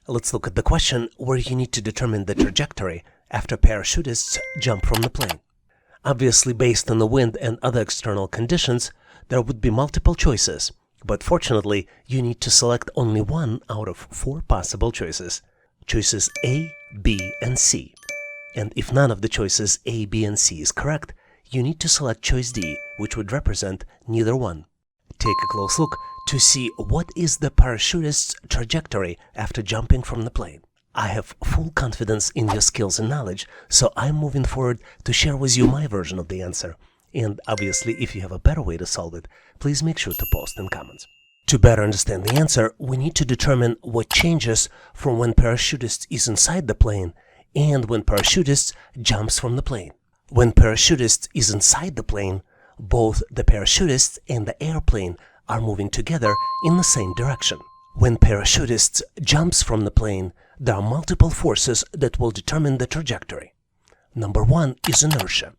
Let's look at the question where you need to determine the trajectory after parachutists jump from the plane. Obviously, based on the wind and other external conditions, there would be multiple choices, but fortunately, you need to select only one out of 4 possible choices. Choices A, B, and C. And if none of the choices A, B, and C is correct, you need to select choice D, which would represent neither one. Take a close look to see what is the parachutist's trajectory after jumping from the plane. I have full confidence in your skills and knowledge, so I'm moving forward to share with you my version of the answer. And obviously, if you have a better way to solve it, please make sure to post in comments. To better understand the answer, we need to determine what changes from when parachutist is inside the plane and when parachutist jumps from the plane. When parachutist is inside the plane, both the parachutist and the airplane are moving together in the same direction. When parachutist jumps from the plane, there are multiple forces that will determine the trajectory. Number 1 is inertia.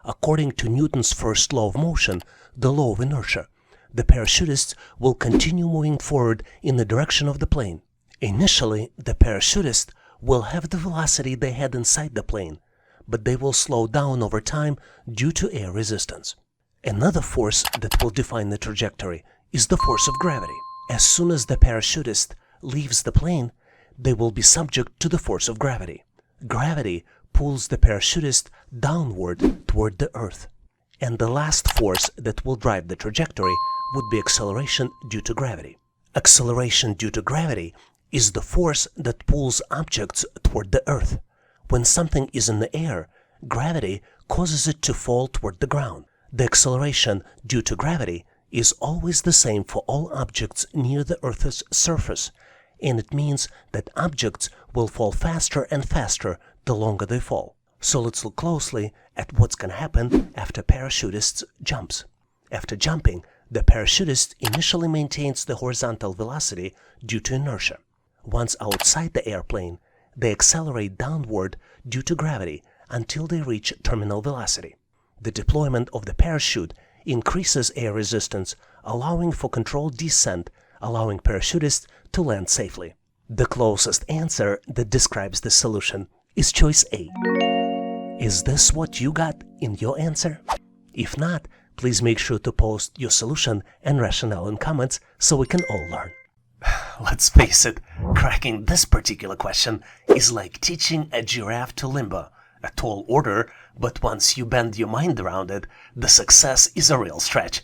According to Newton's first law of motion, the law of inertia, the parachutist will continue moving forward in the direction of the plane. Initially, the parachutist will have the velocity they had inside the plane, but they will slow down over time due to air resistance. Another force that will define the trajectory is the force of gravity. As soon as the parachutist leaves the plane, they will be subject to the force of gravity. Gravity pulls the parachutist downward toward the earth. And the last force that will drive the trajectory would be acceleration due to gravity. Acceleration due to gravity is the force that pulls objects toward the earth. When something is in the air, gravity causes it to fall toward the ground. The acceleration due to gravity is always the same for all objects near the Earth's surface, and it means that objects will fall faster and faster the longer they fall. So let's look closely at what's going to happen after parachutist jumps. After jumping, the parachutist initially maintains the horizontal velocity due to inertia. Once outside the airplane, they accelerate downward due to gravity until they reach terminal velocity. The deployment of the parachute increases air resistance, allowing for controlled descent, allowing parachutists to land safely. The closest answer that describes the solution is choice A. Is this what you got in your answer? If not, please make sure to post your solution and rationale in comments so we can all learn. Let's face it, cracking this particular question is like teaching a giraffe to limber. A tall order, but once you bend your mind around it, the success is a real stretch.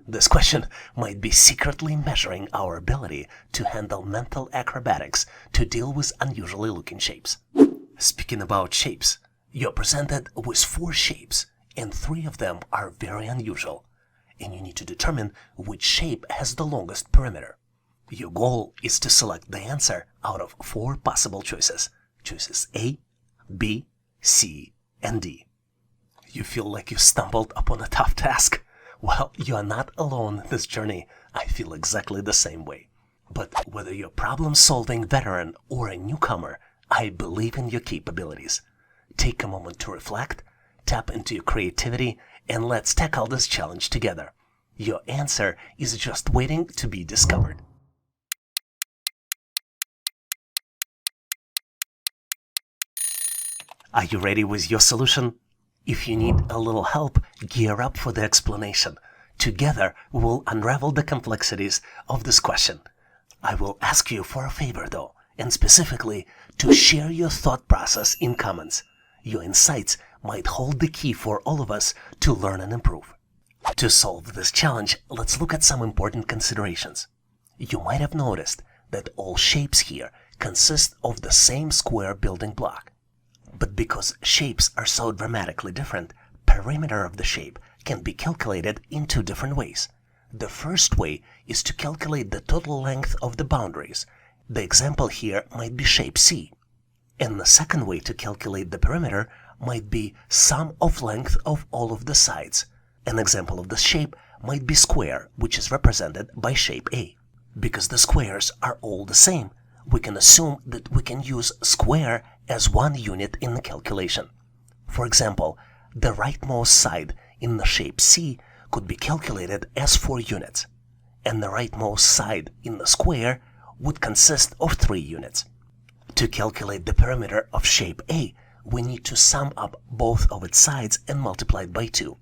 This question might be secretly measuring our ability to handle mental acrobatics to deal with unusually looking shapes. Speaking about shapes, you're presented with 4 shapes, and 3 of them are very unusual, and you need to determine which shape has the longest perimeter. Your goal is to select the answer out of 4 possible choices. Choices A, B, C, and D. You feel like you stumbled upon a tough task? Well, you are not alone in this journey. I feel exactly the same way. But whether you're a problem-solving veteran or a newcomer, I believe in your capabilities. Take a moment to reflect, tap into your creativity, and let's tackle this challenge together. Your answer is just waiting to be discovered. Are you ready with your solution? If you need a little help, gear up for the explanation. Together, we will unravel the complexities of this question. I will ask you for a favor though, and specifically to share your thought process in comments. Your insights might hold the key for all of us to learn and improve. To solve this challenge, let's look at some important considerations. You might have noticed that all shapes here consist of the same square building block. But because shapes are so dramatically different, perimeter of the shape can be calculated in 2 different ways. The first way is to calculate the total length of the boundaries. The example here might be shape C. And the second way to calculate the perimeter might be sum of length of all of the sides. An example of this shape might be square, which is represented by shape A. Because the squares are all the same, we can assume that we can use square as one unit in the calculation. For example, the rightmost side in the shape C could be calculated as 4 units, and the rightmost side in the square would consist of 3 units. To calculate the perimeter of shape A, we need to sum up both of its sides and multiply it by 2.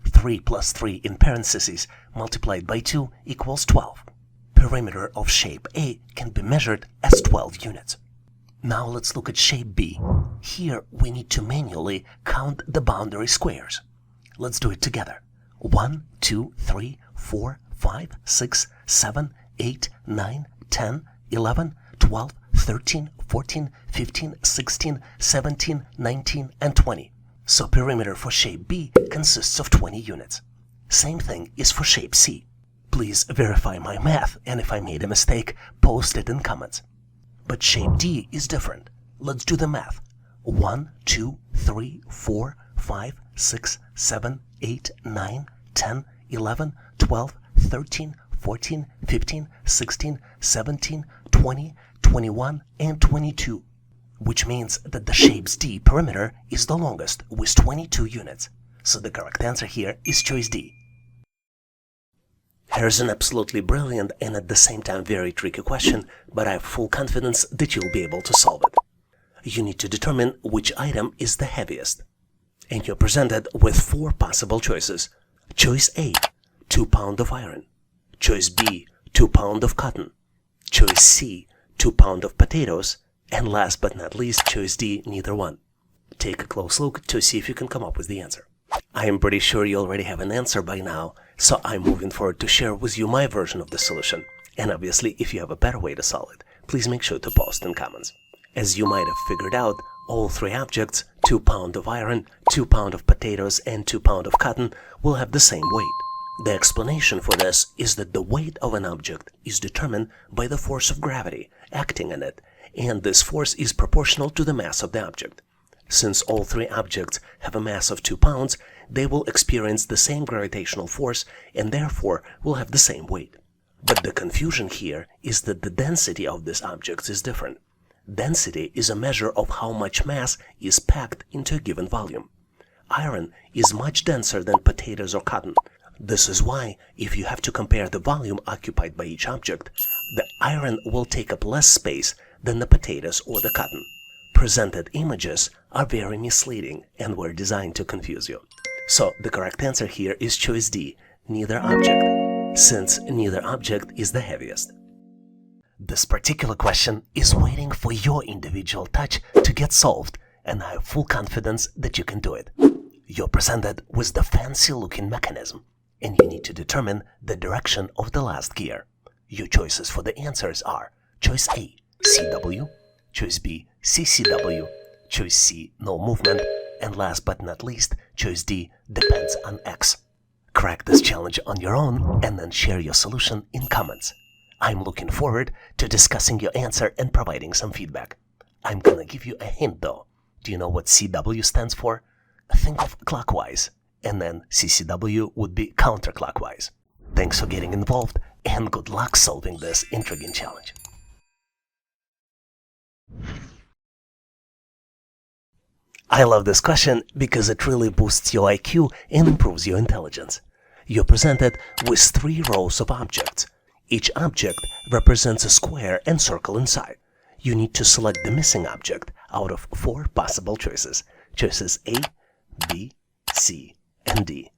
3 plus 3 in parentheses multiplied by 2 equals 12. Perimeter of shape A can be measured as 12 units. Now let's look at shape B. Here we need to manually count the boundary squares. Let's do it together. 1, 2, 3, 4, 5, 6, 7, 8, 9, 10, 11, 12, 13, 14, 15, 16, 17, 19, and 20. So perimeter for shape B consists of 20 units. Same thing is for shape C. Please verify my math, and if I made a mistake, post it in comments. But shape D is different. Let's do the math. 1, 2, 3, 4, 5, 6, 7, 8, 9, 10, 11, 12, 13, 14, 15, 16, 17, 20, 21, and 22. Which means that the shape's D perimeter is the longest with 22 units. So the correct answer here is choice D. Here's an absolutely brilliant and at the same time very tricky question, but I have full confidence that you'll be able to solve it. You need to determine which item is the heaviest. And you're presented with 4 possible choices. Choice A, 2 pounds of iron. Choice B, 2 pounds of cotton. Choice C, 2 pounds of potatoes. And last but not least, choice D, neither one. Take a close look to see if you can come up with the answer. I am pretty sure you already have an answer by now, so I'm moving forward to share with you my version of the solution. And obviously, if you have a better way to solve it, please make sure to post in comments. As you might have figured out, all 3 objects, 2 pounds of iron, 2 pounds of potatoes, and 2 pounds of cotton, will have the same weight. The explanation for this is that the weight of an object is determined by the force of gravity acting on it, and this force is proportional to the mass of the object. Since all 3 objects have a mass of 2 pounds, they will experience the same gravitational force and therefore will have the same weight. But the confusion here is that the density of these objects is different. Density is a measure of how much mass is packed into a given volume. Iron is much denser than potatoes or cotton. This is why, if you have to compare the volume occupied by each object, the iron will take up less space than the potatoes or the cotton. Presented images are very misleading and were designed to confuse you. So the correct answer here is choice D, neither object, since neither object is the heaviest. This particular question is waiting for your individual touch to get solved, and I have full confidence that you can do it. You're presented with the fancy-looking mechanism, and you need to determine the direction of the last gear. Your choices for the answers are choice A, CW, choice B, CCW, choice C, no movement, and last but not least, choice D, depends on X. Crack this challenge on your own and then share your solution in comments. I'm looking forward to discussing your answer and providing some feedback. I'm gonna give you a hint though. Do you know what CW stands for? Think of clockwise, and then CCW would be counterclockwise. Thanks for getting involved, and good luck solving this intriguing challenge. I love this question because it really boosts your IQ and improves your intelligence. You're presented with 3 rows of objects. Each object represents a square and circle inside. You need to select the missing object out of 4 possible choices. Choices A, B, C, and D.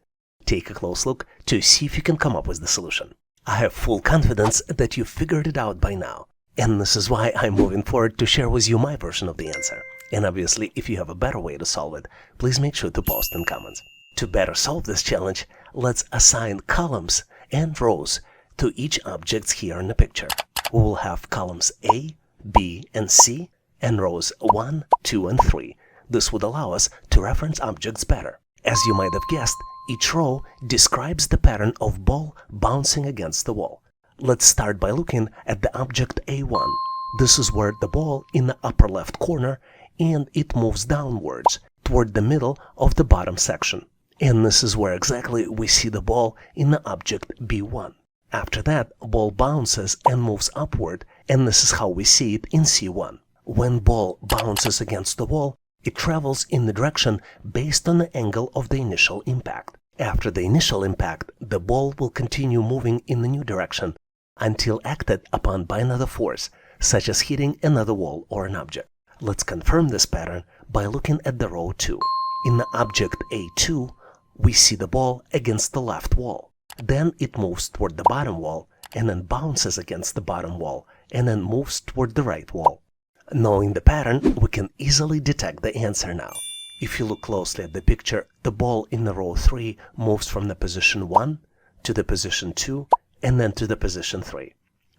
Take a close look to see if you can come up with the solution. I have full confidence that you've figured it out by now, and this is why I'm moving forward to share with you my version of the answer. And obviously, if you have a better way to solve it, please make sure to post in comments. To better solve this challenge, let's assign columns and rows to each object here in the picture. We will have columns A, B, and C, and rows 1, 2, and 3. This would allow us to reference objects better. As you might have guessed, each row describes the pattern of ball bouncing against the wall. Let's start by looking at the object A1. This is where the ball in the upper left corner, and it moves downwards toward the middle of the bottom section. And this is where exactly we see the ball in the object B1. After that, ball bounces and moves upward, and this is how we see it in C1. When ball bounces against the wall, it travels in the direction based on the angle of the initial impact. After the initial impact, the ball will continue moving in the new direction until acted upon by another force, such as hitting another wall or an object. Let's confirm this pattern by looking at the row 2. In the object A2, we see the ball against the left wall. Then it moves toward the bottom wall, and then bounces against the bottom wall, and then moves toward the right wall. Knowing the pattern, we can easily detect the answer now. If you look closely at the picture, the ball in the row 3 moves from the position 1 to the position 2, and then to the position 3.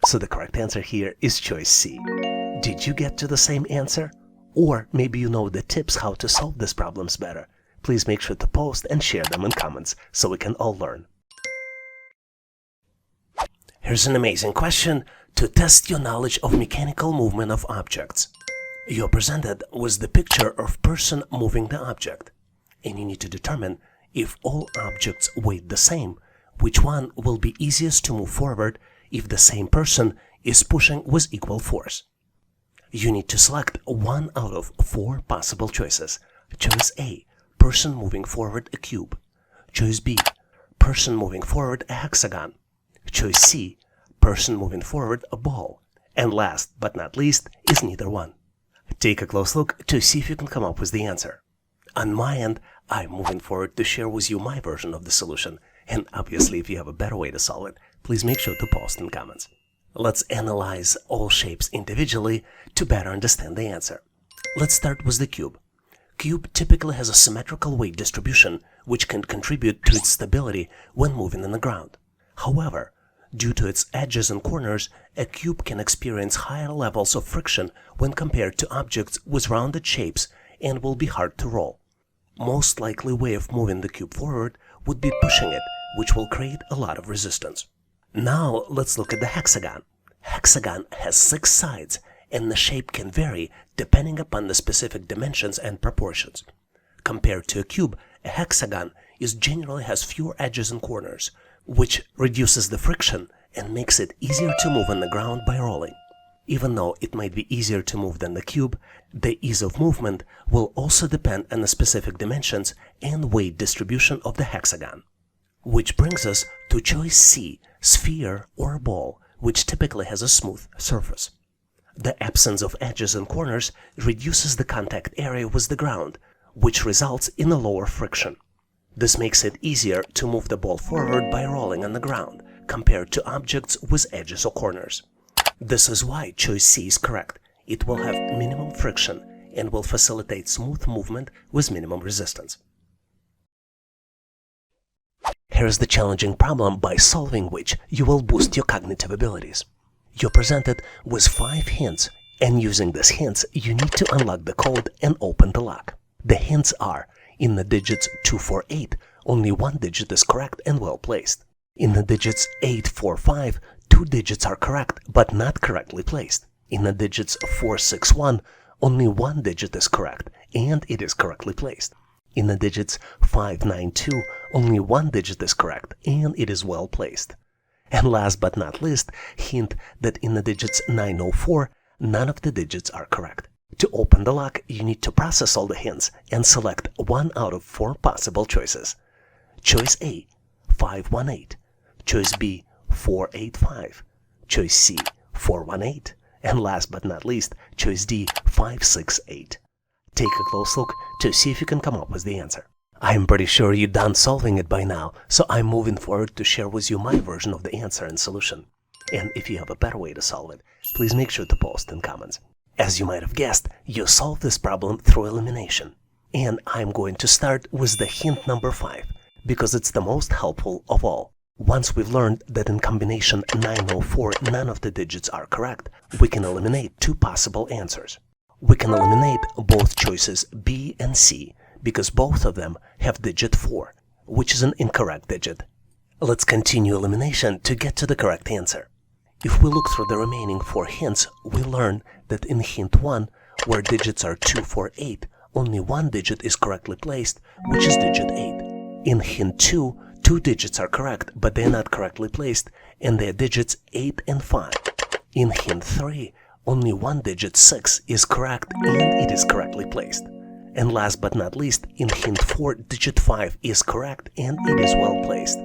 So the correct answer here is choice C. Did you get to the same answer? Or maybe you know the tips how to solve these problems better. Please make sure to post and share them in comments so we can all learn. Here's an amazing question to test your knowledge of mechanical movement of objects. You're presented with the picture of person moving the object, and you need to determine if all objects weigh the same, which one will be easiest to move forward if the same person is pushing with equal force. You need to select one out of 4 possible choices. Choice A, person moving forward a cube. Choice B, person moving forward a hexagon. Choice C, person moving forward a ball. And last but not least is neither one. Take a close look to see if you can come up with the answer. On my end, I'm moving forward to share with you my version of the solution, and obviously if you have a better way to solve it, please make sure to post in comments. Let's analyze all shapes individually to better understand the answer. Let's start with the cube. Cube typically has a symmetrical weight distribution, which can contribute to its stability when moving on the ground. However, due to its edges and corners, a cube can experience higher levels of friction when compared to objects with rounded shapes and will be hard to roll. Most likely way of moving the cube forward would be pushing it, which will create a lot of resistance. Now let's look at the hexagon. Hexagon has 6 sides, and the shape can vary depending upon the specific dimensions and proportions. Compared to a cube, a hexagon generally has fewer edges and corners, which reduces the friction and makes it easier to move on the ground by rolling. Even though it might be easier to move than the cube, the ease of movement will also depend on the specific dimensions and weight distribution of the hexagon. Which brings us to choice C, sphere or ball, which typically has a smooth surface. The absence of edges and corners reduces the contact area with the ground, which results in a lower friction. This makes it easier to move the ball forward by rolling on the ground, compared to objects with edges or corners. This is why choice C is correct. It will have minimum friction and will facilitate smooth movement with minimum resistance. Here's the challenging problem by solving which you will boost your cognitive abilities. You're presented with 5 hints, and using these hints, you need to unlock the code and open the lock. The hints are: in the digits 2, 4, 8, only one digit is correct and well placed. In the digits 8, 4, 5, 2 digits are correct but not correctly placed. In the digits 4, 6, 1, only one digit is correct and it is correctly placed. In the digits 5, 9, 2, only one digit is correct and it is well placed. And last but not least, hint that in the digits 9, 0, 4, none of the digits are correct. To open the lock, you need to process all the hints and select one out of 4 possible choices. Choice A, 518. Choice B, 485. Choice C, 418. And last but not least, choice D, 568. Take a close look to see if you can come up with the answer. I'm pretty sure you're done solving it by now, so I'm moving forward to share with you my version of the answer and solution. And if you have a better way to solve it, please make sure to post in comments. As you might have guessed, you solve this problem through elimination. And I'm going to start with the hint number 5, because it's the most helpful of all. Once we've learned that in combination 904 none of the digits are correct, we can eliminate 2 possible answers. We can eliminate both choices B and C, because both of them have digit 4, which is an incorrect digit. Let's continue elimination to get to the correct answer. If we look through the remaining 4 hints, we learn that in hint 1, where digits are 2, 4, 8, only one digit is correctly placed, which is digit 8. In hint 2, 2 digits are correct, but they're not correctly placed, and they're digits 8 and 5. In hint 3, only one digit 6 is correct, and it is correctly placed. And last but not least, in hint 4, digit 5 is correct, and it is well placed.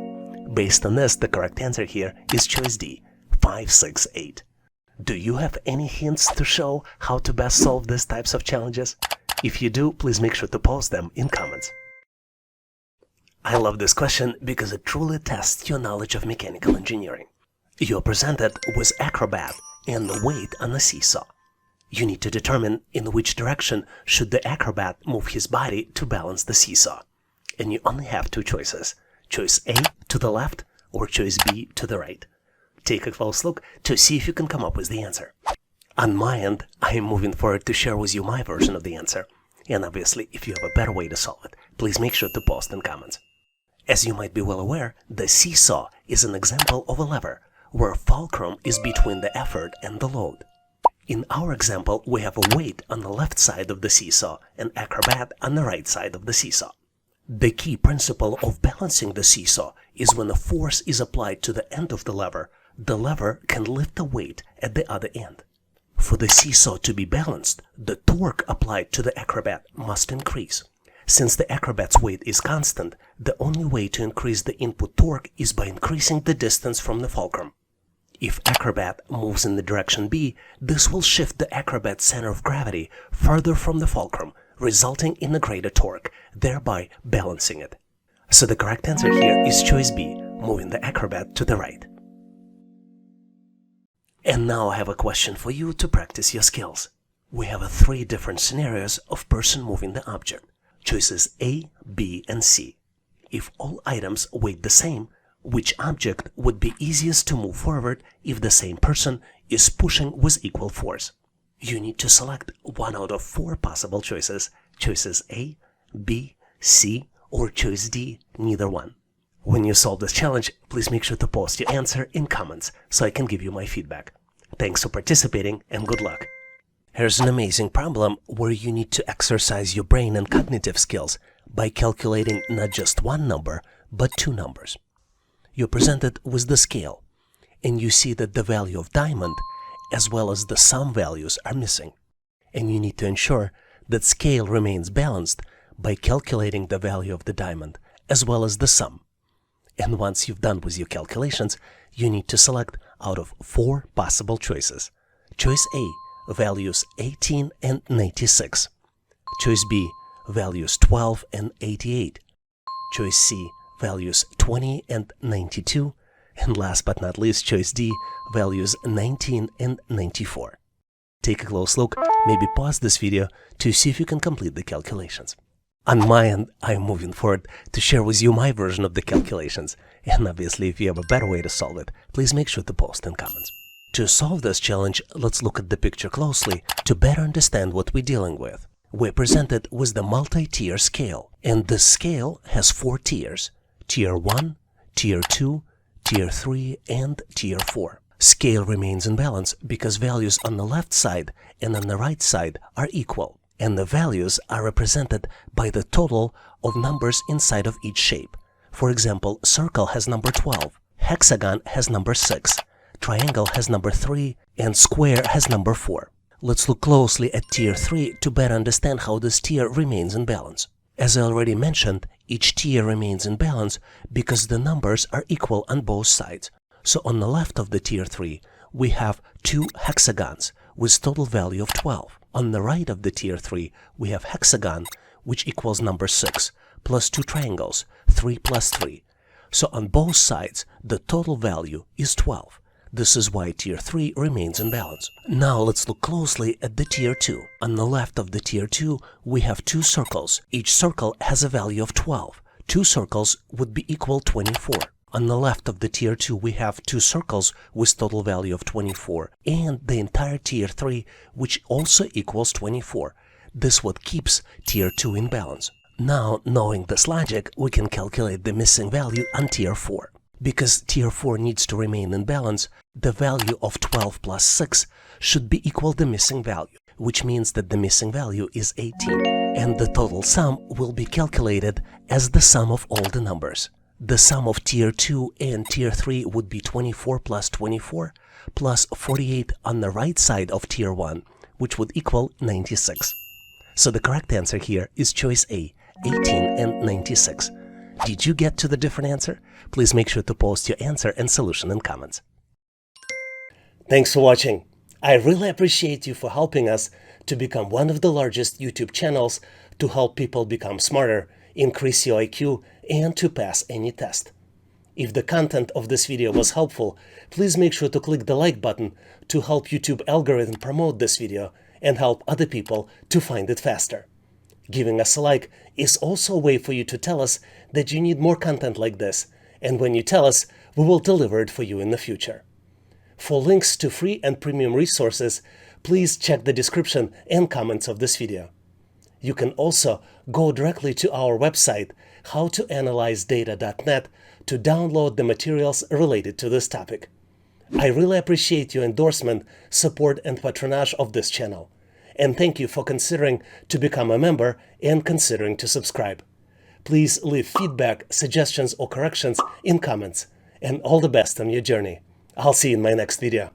Based on this, the correct answer here is choice D, 568. Do you have any hints to show how to best solve these types of challenges? If you do, please make sure to post them in comments. I love this question because it truly tests your knowledge of mechanical engineering. You're presented with acrobat and the weight on a seesaw. You need to determine in which direction should the acrobat move his body to balance the seesaw. And you only have two choices. Choice A to the left or choice B to the right. Take a close look to see if you can come up with the answer. On my end, I am moving forward to share with you my version of the answer. And obviously, if you have a better way to solve it, please make sure to post in comments. As you might be well aware, the seesaw is an example of a lever where fulcrum is between the effort and the load. In our example, we have a weight on the left side of the seesaw and acrobat on the right side of the seesaw. The key principle of balancing the seesaw is when a force is applied to the end of the lever can lift the weight at the other end. For the seesaw to be balanced, the torque applied to the acrobat must increase. Since the acrobat's weight is constant, the only way to increase the input torque is by increasing the distance from the fulcrum. If acrobat moves in the direction B, this will shift the acrobat's center of gravity further from the fulcrum, resulting in a greater torque, thereby balancing it. So the correct answer here is choice B, moving the acrobat to the right. And now I have a question for you to practice your skills. We have 3 different scenarios of person moving the object. Choices A, B, and C. If all items weighed the same, which object would be easiest to move forward if the same person is pushing with equal force? You need to select one out of 4 possible choices. Choices A, B, C, or choice D, neither one. When you solve this challenge, please make sure to post your answer in comments so I can give you my feedback. Thanks for participating and good luck. Here's an amazing problem where you need to exercise your brain and cognitive skills by calculating not just one number, but 2 numbers. You're presented with the scale, and you see that the value of diamond as well as the sum values are missing. And you need to ensure that scale remains balanced by calculating the value of the diamond as well as the sum. And once you've done with your calculations, you need to select out of 4 possible choices. Choice A, values 18 and 96. Choice B, values 12 and 88. Choice C, values 20 and 92. And last but not least, choice D, values 19 and 94. Take a close look, maybe pause this video to see if you can complete the calculations. On my end, I am moving forward to share with you my version of the calculations. And obviously, if you have a better way to solve it, please make sure to post in comments. To solve this challenge, let's look at the picture closely to better understand what we're dealing with. We're presented with the multi-tier scale, and this scale has 4 tiers: Tier 1, Tier 2, Tier 3, and Tier 4. Scale remains in balance because values on the left side and on the right side are equal, and the values are represented by the total of numbers inside of each shape. For example, circle has number 12, hexagon has number 6, triangle has number 3, and square has number 4. Let's look closely at Tier 3 to better understand how this tier remains in balance. As I already mentioned, each tier remains in balance because the numbers are equal on both sides. So on the left of the Tier 3, we have 2 hexagons with total value of 12. On the right of the Tier 3, we have hexagon, which equals number 6, plus 2 triangles, 3 plus 3. So on both sides, the total value is 12. This is why Tier 3 remains in balance. Now let's look closely at the Tier 2. On the left of the Tier 2, we have 2 circles. Each circle has a value of 12. 2 circles would be equal 24. On the left of the Tier 2, we have 2 circles with total value of 24, and the entire Tier 3, which also equals 24. This what keeps Tier 2 in balance. Now, knowing this logic, we can calculate the missing value on Tier 4. Because Tier 4 needs to remain in balance, the value of 12 plus 6 should be equal to the missing value, which means that the missing value is 18. And the total sum will be calculated as the sum of all the numbers. The sum of Tier 2 and Tier 3 would be 24 plus 24 plus 48 on the right side of Tier 1, which would equal 96. So the correct answer here is choice A, 18 and 96. Did you get to the different answer? Please make sure to post your answer and solution in comments. Thanks for watching. I really appreciate you for helping us to become one of the largest YouTube channels to help people become smarter, increase your IQ, and to pass any test. If the content of this video was helpful, please make sure to click the like button to help YouTube algorithm promote this video and help other people to find it faster. Giving us a like is also a way for you to tell us that you need more content like this, and when you tell us, we will deliver it for you in the future. For links to free and premium resources, please check the description and comments of this video. You can also go directly to our website, howtoanalyzedata.net, to download the materials related to this topic. I really appreciate your endorsement, support, and patronage of this channel. And thank you for considering to become a member and considering to subscribe. Please leave feedback, suggestions, or corrections in comments. And all the best on your journey. I'll see you in my next video.